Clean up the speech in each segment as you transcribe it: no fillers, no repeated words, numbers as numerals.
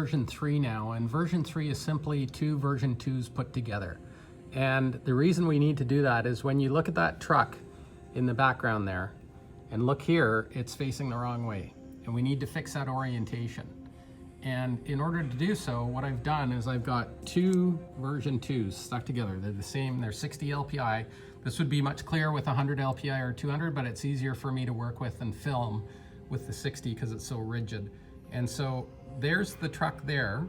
version 3 now, and version 3 is simply two version 2s put together. And the reason we need to do that is when you look at that truck in the background there, and look here, it's facing the wrong way. And we need to fix that orientation. And in order to do so, what I've done is I've got two version 2s stuck together. They're the same, they're 60 LPI. This would be much clearer with 100 LPI or 200, but it's easier for me to work with and film with the 60 because it's so rigid. And so there's the truck there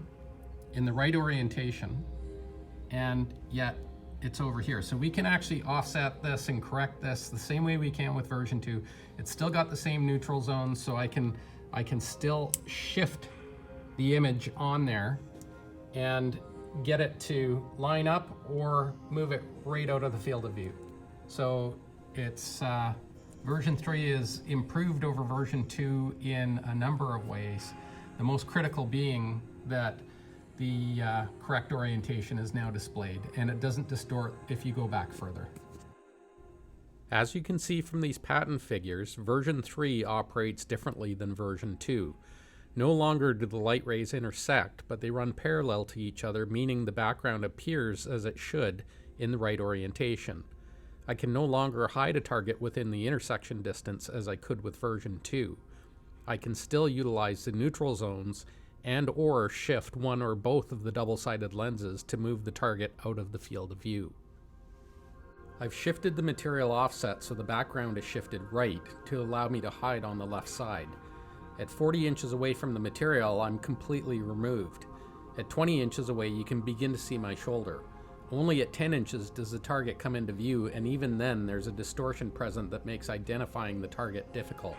in the right orientation, and yet it's over here. So we can actually offset this and correct this the same way we can with version 2. It's still got the same neutral zones, so I can still shift the image on there and get it to line up or move it right out of the field of view. So it's version 3 is improved over version 2 in a number of ways. The most critical being that the correct orientation is now displayed, and it doesn't distort if you go back further. As you can see from these pattern figures, version 3 operates differently than version 2. No longer do the light rays intersect, but they run parallel to each other, meaning the background appears as it should in the right orientation. I can no longer hide a target within the intersection distance as I could with version 2. I can still utilize the neutral zones and or shift one or both of the double-sided lenses to move the target out of the field of view. I've shifted the material offset so the background is shifted right to allow me to hide on the left side. At 40 inches away from the material, I'm completely removed. At 20 inches away, you can begin to see my shoulder. Only at 10 inches does the target come into view, and even then there's a distortion present that makes identifying the target difficult.